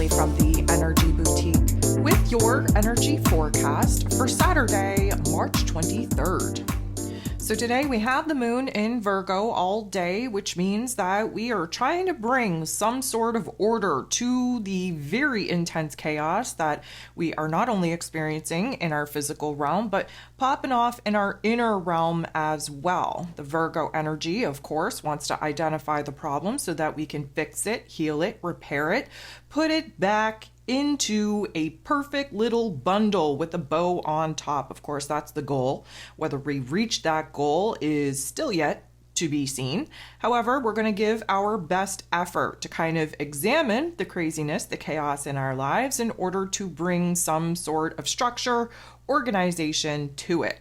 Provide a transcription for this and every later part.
Stephanie from the Energy Boutique with your energy forecast for Saturday, March 23rd. So today we have the moon in Virgo all day, which means that we are trying to bring some sort of order to the very intense chaos that we are not only experiencing in our physical realm, but popping off in our inner realm as well. The Virgo energy, of course, wants to identify the problem so that we can fix it, heal it, repair it, put it back into a perfect little bundle with a bow on top. Of course, that's the goal. Whether we reach that goal is still yet to be seen. However, we're going to give our best effort to kind of examine the craziness, the chaos in our lives in order to bring some sort of structure, organization to it.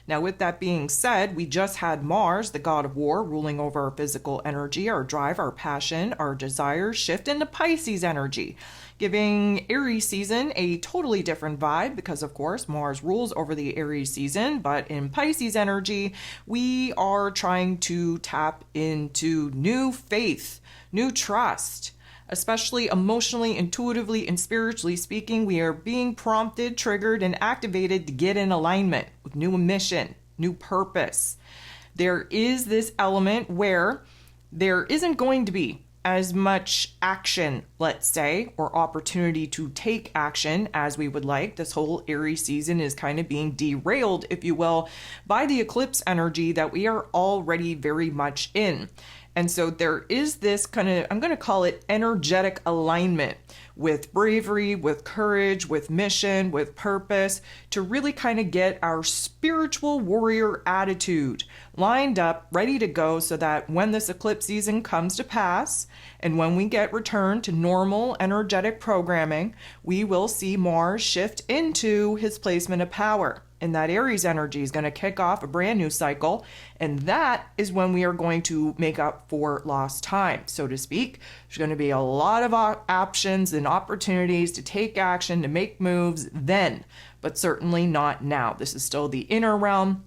Now, with that being said, we just had Mars, the god of war, ruling over our physical energy, our drive, our passion, our desires, shift into Pisces energy, giving Aries season a totally different vibe because, of course, Mars rules over the Aries season. But in Pisces energy, we are trying to tap into new faith, new trust. Especially emotionally, intuitively, and spiritually speaking, we are being prompted, triggered, and activated to get in alignment with new mission, new purpose. There is this element where there isn't going to be as much action, let's say, or opportunity to take action as we would like. This whole Aries season is kind of being derailed, if you will, by the eclipse energy that we are already very much in. And so there is this kind of, I'm going to call it energetic alignment with bravery, with courage, with mission, with purpose, to really kind of get our spiritual warrior attitude lined up, ready to go, so that when this eclipse season comes to pass, and when we get returned to normal energetic programming, we will see Mars shift into his placement of power. And that Aries energy is going to kick off a brand new cycle. And that is when we are going to make up for lost time, so to speak. There's going to be a lot of options and opportunities to take action, to make moves then, but certainly not now. This is still the inner realm,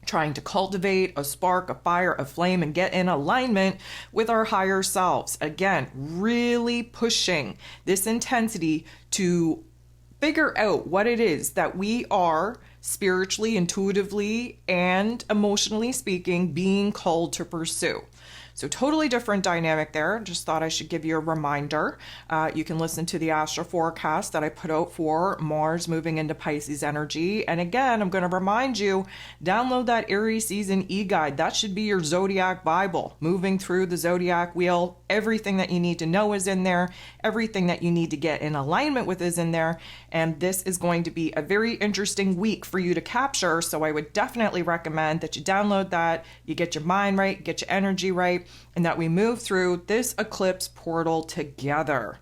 trying to cultivate a spark, a fire, a flame, and get in alignment with our higher selves. Again, really pushing this intensity to figure out what it is that we are spiritually, intuitively, and emotionally speaking, being called to pursue. So totally different dynamic there. Just thought I should give you a reminder. You can listen to the astro forecast that I put out for Mars moving into Pisces energy. And again, I'm going to remind you, download that Aries season e-guide. That should be your zodiac Bible. Moving through the zodiac wheel, everything that you need to know is in there. Everything that you need to get in alignment with is in there. And this is going to be a very interesting week for you to capture. So I would definitely recommend that you download that, you get your mind right, get your energy right, and that we move through this eclipse portal together.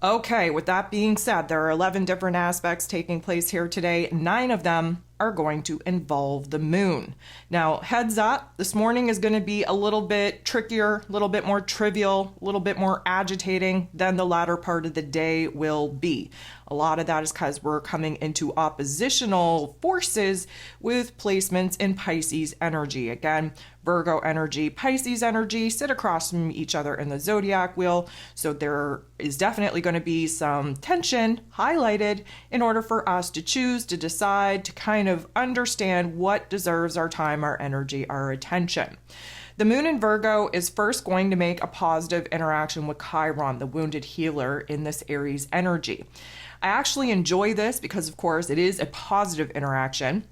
Okay, with that being said, there are 11 different aspects taking place here today. 9 of them are going to involve the moon. Now, heads up, this morning is going to be a little bit trickier, a little bit more trivial, a little bit more agitating than the latter part of the day will be. A lot of that is because we're coming into oppositional forces with placements in Pisces energy. Again, Virgo energy, Pisces energy sit across from each other in the zodiac wheel. So there is definitely going to be some tension highlighted in order for us to choose, to decide, to kind of understand what deserves our time, our energy, our attention. The moon in Virgo is first going to make a positive interaction with Chiron, the wounded healer in this Aries energy. I actually enjoy this because, of course, it is a positive interaction,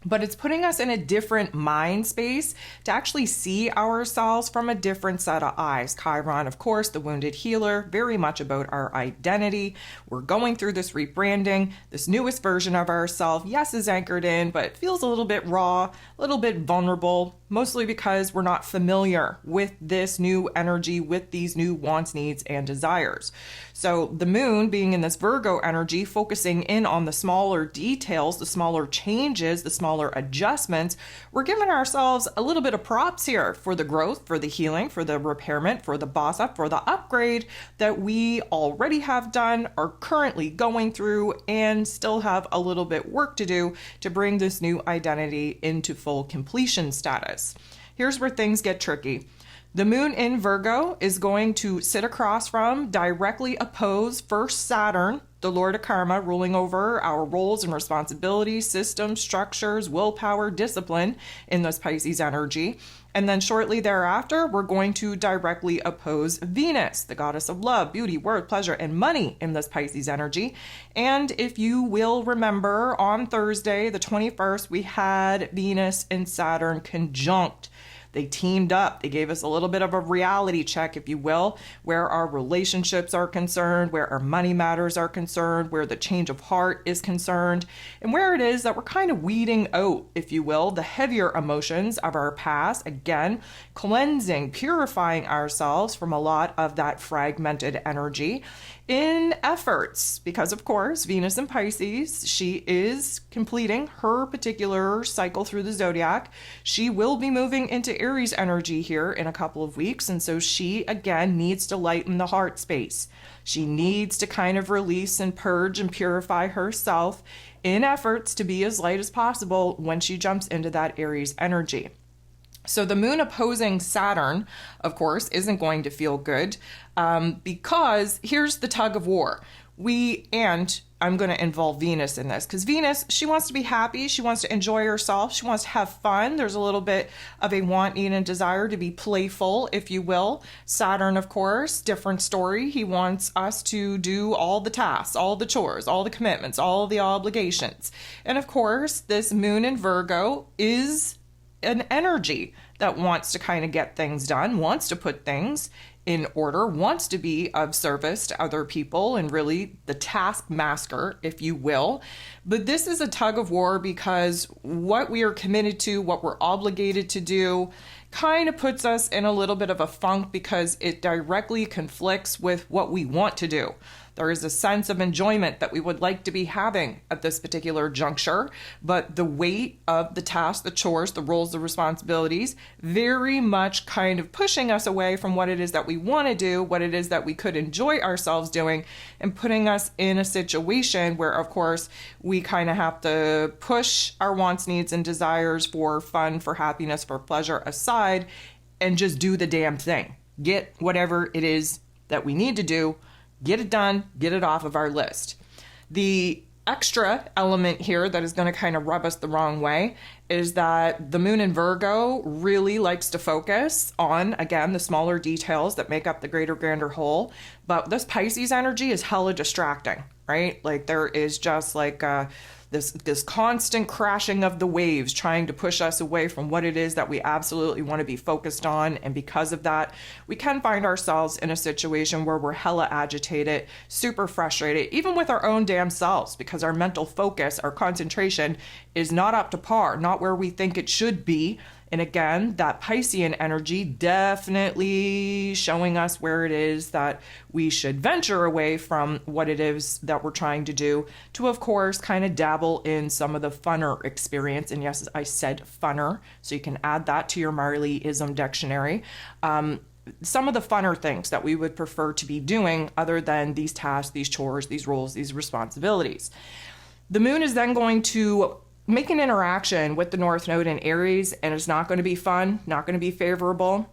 but it's putting us in a different mind space to actually see ourselves from a different set of eyes. Chiron, of course, the wounded healer, very much about our identity. We're going through this rebranding. This newest version of ourselves, yes, is anchored in, but it feels a little bit raw, a little bit vulnerable, mostly because we're not familiar with this new energy, with these new wants, needs, and desires. So the moon being in this Virgo energy, focusing in on the smaller details, the smaller changes, the smaller adjustments, we're giving ourselves a little bit of props here for the growth, for the healing, for the repairment, for the boss up, for the upgrade that we already have done, are currently going through, and still have a little bit work to do to bring this new identity into full completion status. Here's where things get tricky. The moon in Virgo is going to sit across from, directly oppose first Saturn, the Lord of Karma, ruling over our roles and responsibilities, systems, structures, willpower, discipline in this Pisces energy. And then shortly thereafter, we're going to directly oppose Venus, the goddess of love, beauty, worth, pleasure, and money in this Pisces energy. And if you will remember, on Thursday, the 21st, we had Venus and Saturn conjunct. They teamed up. They gave us a little bit of a reality check, if you will, where our relationships are concerned, where our money matters are concerned, where the change of heart is concerned, and where it is that we're kind of weeding out, if you will, the heavier emotions of our past. Again, cleansing, purifying ourselves from a lot of that fragmented energy in efforts, because of course, Venus in Pisces, she is completing her particular cycle through the zodiac. She will be moving into Aries energy here in a couple of weeks. And so she, again, needs to lighten the heart space. She needs to kind of release and purge and purify herself in efforts to be as light as possible when she jumps into that Aries energy. So the moon opposing Saturn, of course, isn't going to feel good because here's the tug of war. I'm going to involve Venus in this because Venus, she wants to be happy. She wants to enjoy herself. She wants to have fun. There's a little bit of a want, need, and desire to be playful, if you will. Saturn, of course, different story. He wants us to do all the tasks, all the chores, all the commitments, all the obligations. And of course, this moon in Virgo is an energy that wants to kind of get things done, wants to put things in order, wants to be of service to other people, and really the taskmaster, if you will. But this is a tug of war because what we are committed to, what we're obligated to do, kind of puts us in a little bit of a funk because it directly conflicts with what we want to do. There is a sense of enjoyment that we would like to be having at this particular juncture, but the weight of the tasks, the chores, the roles, the responsibilities, very much kind of pushing us away from what it is that we want to do, what it is that we could enjoy ourselves doing, and putting us in a situation where, of course, we kind of have to push our wants, needs, and desires for fun, for happiness, for pleasure aside, and just do the damn thing. Get whatever it is that we need to do, get it done, get it off of our list. The extra element here that is going to kind of rub us the wrong way is that the moon in Virgo really likes to focus on, again, the smaller details that make up the greater, grander whole. But this Pisces energy is hella distracting, right? Like there is just like this constant crashing of the waves trying to push us away from what it is that we absolutely want to be focused on. And because of that, we can find ourselves in a situation where we're hella agitated, super frustrated, even with our own damn selves, because our mental focus, our concentration is not up to par, not where we think it should be. And again, that Piscean energy definitely showing us where it is that we should venture away from what it is that we're trying to do to, of course, kind of dabble in some of the funner experience. And yes, I said funner, so you can add that to your Marley-ism dictionary. Some of the funner things that we would prefer to be doing other than these tasks, these chores, these roles, these responsibilities. The moon is then going to make an interaction with the North Node in Aries, and it's not going to be fun, not going to be favorable.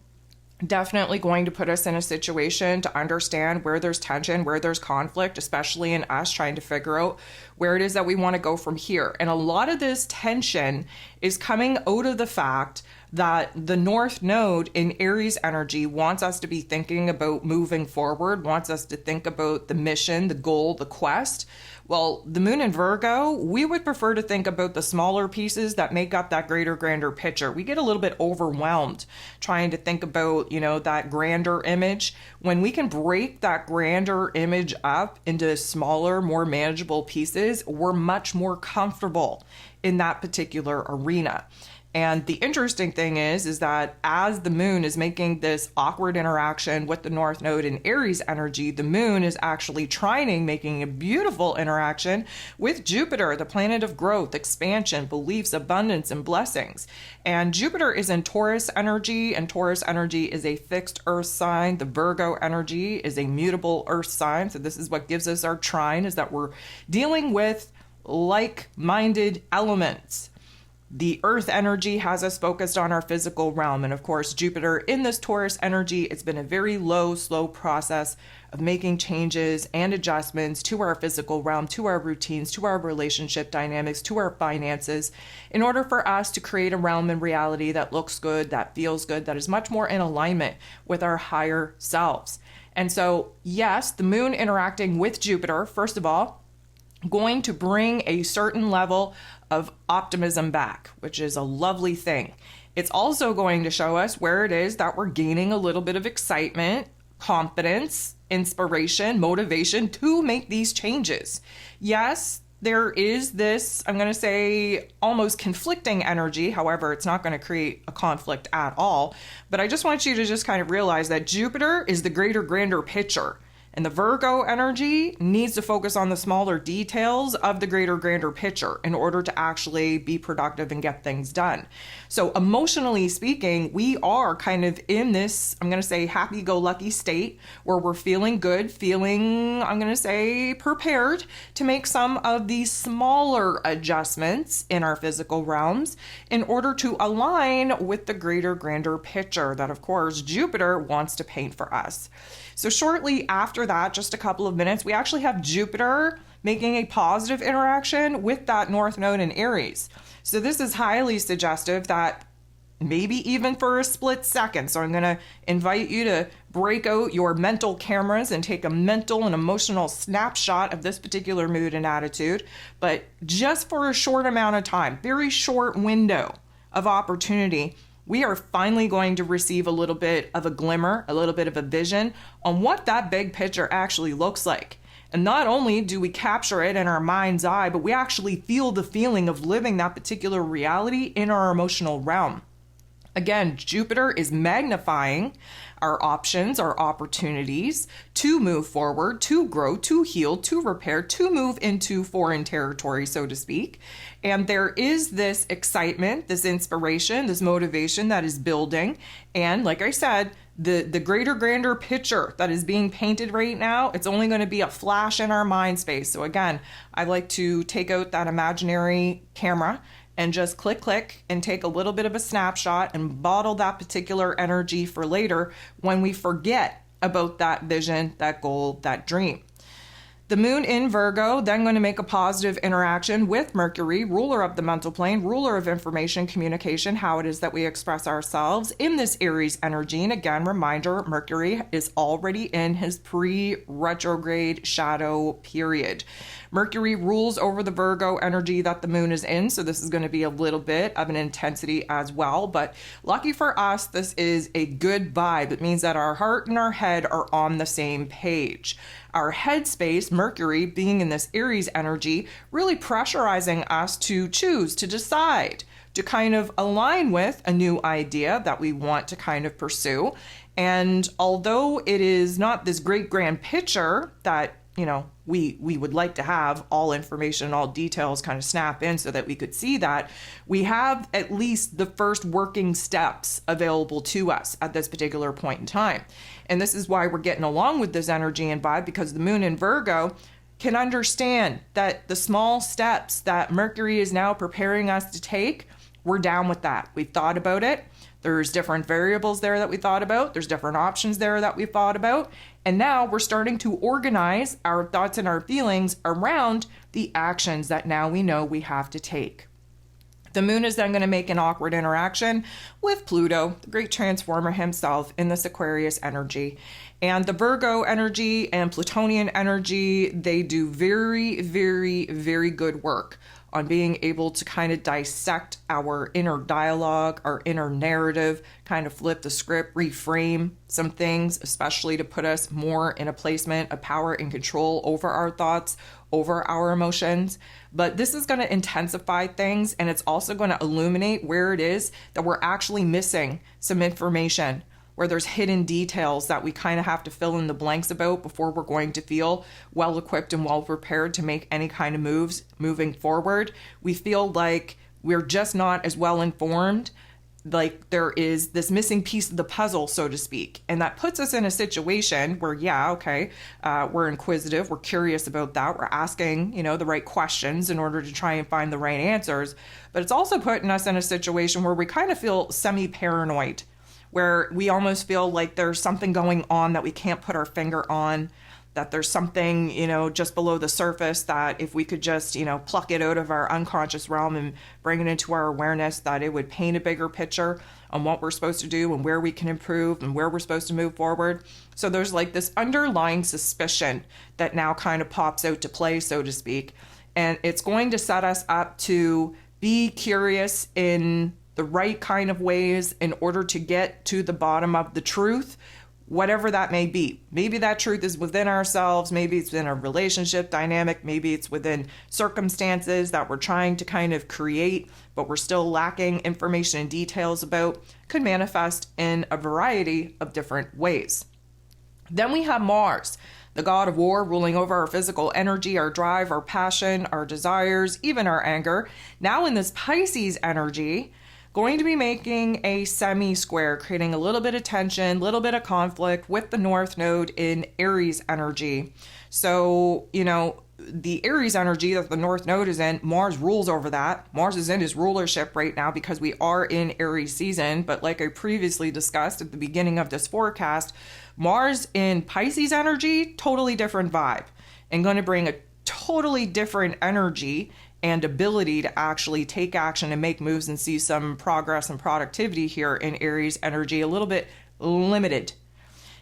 Definitely going to put us in a situation to understand where there's tension, where there's conflict, especially in us trying to figure out where it is that we want to go from here. And a lot of this tension is coming out of the fact that the North Node in Aries energy wants us to be thinking about moving forward, wants us to think about the mission, the goal, the quest. Well, the moon in Virgo, we would prefer to think about the smaller pieces that make up that greater, grander picture. We get a little bit overwhelmed trying to think about, that grander image. When we can break that grander image up into smaller, more manageable pieces, we're much more comfortable in that particular arena. And the interesting thing is that as the moon is making this awkward interaction with the North Node in Aries energy, the moon is actually trining, making a beautiful interaction with Jupiter, the planet of growth, expansion, beliefs, abundance, and blessings. And Jupiter is in Taurus energy, and Taurus energy is a fixed earth sign. The Virgo energy is a mutable earth sign. So this is what gives us our trine, is that we're dealing with like-minded elements. The earth energy has us focused on our physical realm. And of course, Jupiter in this Taurus energy, it's been a very slow process of making changes and adjustments to our physical realm, to our routines, to our relationship dynamics, to our finances, in order for us to create a realm and reality that looks good, that feels good, that is much more in alignment with our higher selves. And so, yes, the moon interacting with Jupiter, first of all, going to bring a certain level of optimism back, which is a lovely thing. It's also going to show us where it is that we're gaining a little bit of excitement, confidence, inspiration, motivation to make these changes. Yes, there is this, I'm going to say, almost conflicting energy. However, it's not going to create a conflict at all. But I just want you to just kind of realize that Jupiter is the greater, grander picture. And the Virgo energy needs to focus on the smaller details of the greater, grander picture in order to actually be productive and get things done. So emotionally speaking, we are kind of in this, I'm going to say, happy-go-lucky state where we're feeling good, feeling, I'm going to say, prepared to make some of these smaller adjustments in our physical realms in order to align with the greater, grander picture that, of course, Jupiter wants to paint for us. So shortly after that, just a couple of minutes, we actually have Jupiter making a positive interaction with that North Node in Aries. So this is highly suggestive that maybe even for a split second. So I'm going to invite you to break out your mental cameras and take a mental and emotional snapshot of this particular mood and attitude. But just for a short amount of time, very short window of opportunity, we are finally going to receive a little bit of a glimmer, a little bit of a vision on what that big picture actually looks like. And not only do we capture it in our mind's eye, but we actually feel the feeling of living that particular reality in our emotional realm. Again, Jupiter is magnifying our options, our opportunities to move forward, to grow, to heal, to repair, to move into foreign territory, so to speak. And there is this excitement, this inspiration, this motivation that is building. And like I said, the greater, grander picture that is being painted right now, it's only going to be a flash in our mind space. So again, I like to take out that imaginary camera and just click and take a little bit of a snapshot and bottle that particular energy for later when we forget about that vision, that goal, that dream. The moon in Virgo then going to make a positive interaction with Mercury, ruler of the mental plane, ruler of information, communication, how it is that we express ourselves in this Aries energy. And again, reminder, Mercury is already in his pre-retrograde shadow period. Mercury rules over the Virgo energy that the moon is in, so this is going to be a little bit of an intensity as well. But lucky for us, this is a good vibe. It means that our heart and our head are on the same page. Our headspace, Mercury, being in this Aries energy, really pressurizing us to choose, to decide, to kind of align with a new idea that we want to kind of pursue. And although it is not this great grand picture that, we would like to have all information, all details kind of snap in so that we could see that, we have at least the first working steps available to us at this particular point in time. And this is why we're getting along with this energy and vibe, because the moon in Virgo can understand that the small steps that Mercury is now preparing us to take, we're down with that. We've thought about it. There's different variables there that we thought about. There's different options there that we thought about. And now we're starting to organize our thoughts and our feelings around the actions that now we know we have to take. The moon is then going to make an awkward interaction with Pluto, the great transformer himself, in this Aquarius energy. And the Virgo energy and Plutonian energy, they do very, very, very good work on being able to kind of dissect our inner dialogue, our inner narrative, kind of flip the script, reframe some things, especially to put us more in a placement of power and control over our thoughts, over our emotions. But this is going to intensify things, and it's also going to illuminate where it is that we're actually missing some information, where there's hidden details that we kind of have to fill in the blanks about before we're going to feel well equipped and well prepared to make any kind of moves moving forward. We feel like we're just not as well informed like there is this missing piece of the puzzle, so to speak. And that puts us in a situation where, we're inquisitive, we're curious about that, we're asking, the right questions in order to try and find the right answers. But it's also putting us in a situation where we kind of feel semi-paranoid, where we almost feel like there's something going on that we can't put our finger on, that there's something, just below the surface that if we could just, pluck it out of our unconscious realm and bring it into our awareness, that it would paint a bigger picture on what we're supposed to do and where we can improve and where we're supposed to move forward. So there's like this underlying suspicion that now kind of pops out to play, so to speak. And it's going to set us up to be curious in the right kind of ways in order to get to the bottom of the truth, whatever that may be. Maybe that truth is within ourselves, maybe it's within a relationship dynamic, maybe it's within circumstances that we're trying to kind of create, but we're still lacking information and details about. Could manifest in a variety of different ways. Then we have Mars, the god of war, ruling over our physical energy, our drive, our passion, our desires, even our anger. Now in this Pisces energy, going to be making a semi-square, creating a little bit of tension, a little bit of conflict with the North Node in Aries energy. So, the Aries energy that the North Node is in, Mars rules over that. Mars is in his rulership right now because we are in Aries season. But like I previously discussed at the beginning of this forecast, Mars in Pisces energy, totally different vibe, and going to bring a totally different energy and ability to actually take action and make moves and see some progress and productivity here in Aries energy, a little bit limited.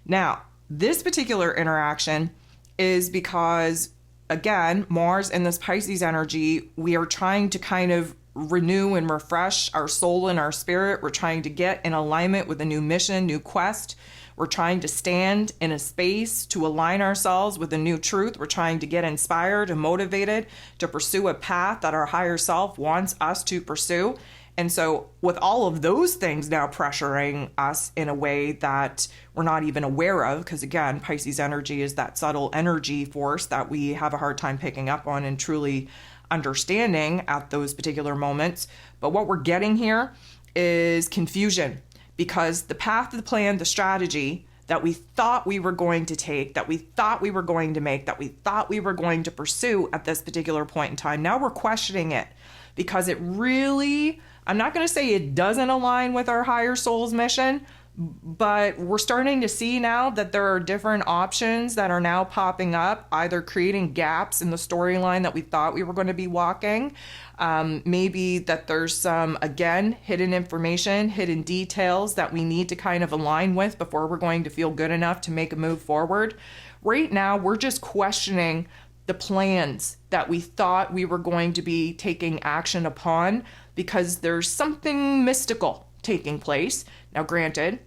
Now, this particular interaction is because, again, Mars in this Pisces energy, we are trying to kind of renew and refresh our soul and our spirit. We're trying to get in alignment with a new mission, new quest. We're trying to stand in a space to align ourselves with a new truth. We're trying to get inspired and motivated to pursue a path that our higher self wants us to pursue. And so with all of those things now pressuring us in a way that we're not even aware of, because again, Pisces energy is that subtle energy force that we have a hard time picking up on and truly understanding at those particular moments. But what we're getting here is confusion. Because the path, the plan, the strategy that we thought we were going to take, that we thought we were going to make, that we thought we were going to pursue at this particular point in time, now we're questioning it because it really, I'm not going to say it doesn't align with our higher soul's mission, but we're starting to see now that there are different options that are now popping up, either creating gaps in the storyline that we thought we were going to be walking. Maybe that there's some, again, hidden information, hidden details that we need to kind of align with before we're going to feel good enough to make a move forward. Right now, we're just questioning the plans that we thought we were going to be taking action upon because there's something mystical taking place. Now, granted,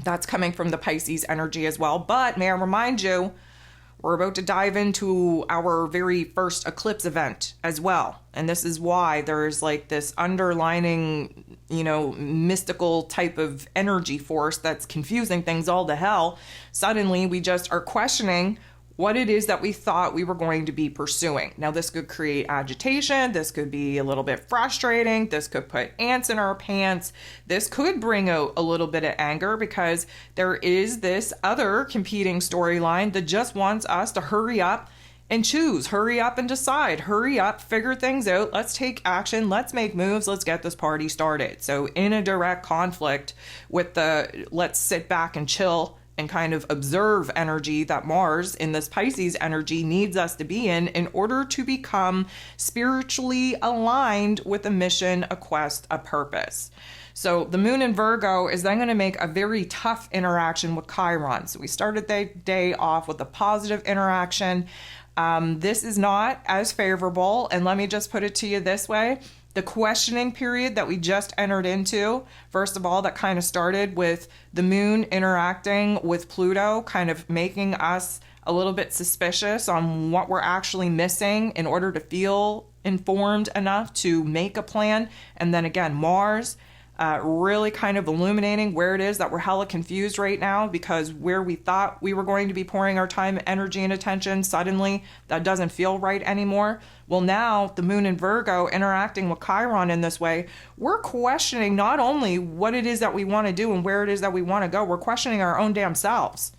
that's coming from the Pisces energy as well, but may I remind you, we're about to dive into our very first eclipse event as well. And this is why there's like this underlining, mystical type of energy force that's confusing things all to hell. Suddenly, we just are questioning what it is that we thought we were going to be pursuing. Now, this could create agitation. This could be a little bit frustrating. This could put ants in our pants. This could bring out a little bit of anger because there is this other competing storyline that just wants us to hurry up and choose, hurry up and decide, hurry up, figure things out. Let's take action. Let's make moves. Let's get this party started. So in a direct conflict with the let's sit back and chill and kind of observe energy that Mars in this Pisces energy needs us to be in order to become spiritually aligned with a mission, a quest, a purpose. So the moon in Virgo is then going to make a very tough interaction with Chiron. So we started the day off with a positive interaction. This is not as favorable. And let me just put it to you this way. The questioning period that we just entered into, first of all, that kind of started with the moon interacting with Pluto, kind of making us a little bit suspicious on what we're actually missing in order to feel informed enough to make a plan. And then again, Mars really kind of illuminating where it is that we're hella confused right now, because where we thought we were going to be pouring our time, energy, and attention, suddenly that doesn't feel right anymore. Well, now the moon in Virgo interacting with Chiron in this way, we're questioning not only what it is that we want to do and where it is that we want to go, we're questioning our own damn selves.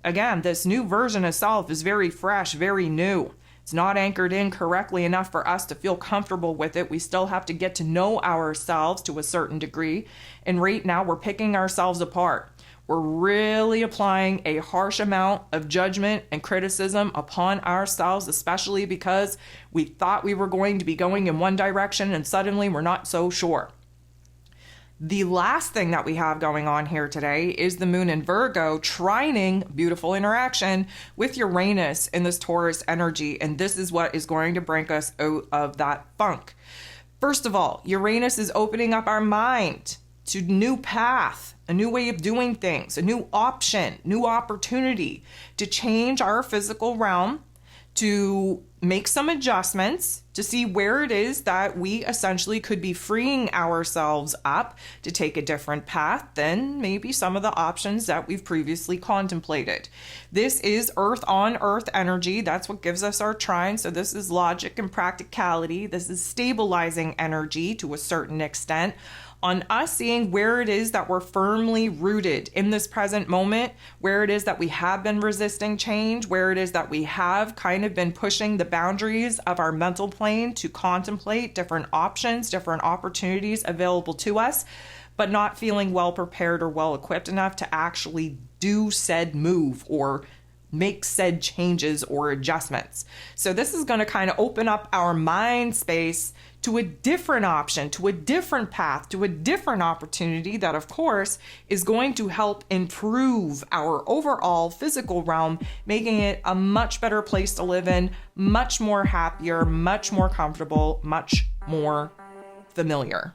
Again, this new version of self is very fresh, very new. It's not anchored in correctly enough for us to feel comfortable with it. We still have to get to know ourselves to a certain degree. And right now we're picking ourselves apart. We're really applying a harsh amount of judgment and criticism upon ourselves, especially because we thought we were going to be going in one direction and suddenly we're not so sure. The last thing that we have going on here today is the moon in Virgo trining, beautiful interaction, with Uranus in this Taurus energy. And this is what is going to bring us out of that funk. First of all, Uranus is opening up our mind to new path, a new way of doing things, a new option, new opportunity to change our physical realm, to make some adjustments, to see where it is that we essentially could be freeing ourselves up to take a different path than maybe some of the options that we've previously contemplated. This is earth on earth energy. That's what gives us our trine. So this is logic and practicality. This is stabilizing energy to a certain extent, on us seeing where it is that we're firmly rooted in this present moment, where it is that we have been resisting change, where it is that we have kind of been pushing the boundaries of our mental plane to contemplate different options, different opportunities available to us, but not feeling well prepared or well equipped enough to actually do said move or make said changes or adjustments. So this is going to kind of open up our mind space to a different option, to a different path, to a different opportunity that, of course, is going to help improve our overall physical realm, making it a much better place to live in, much more happier, much more comfortable, much more familiar.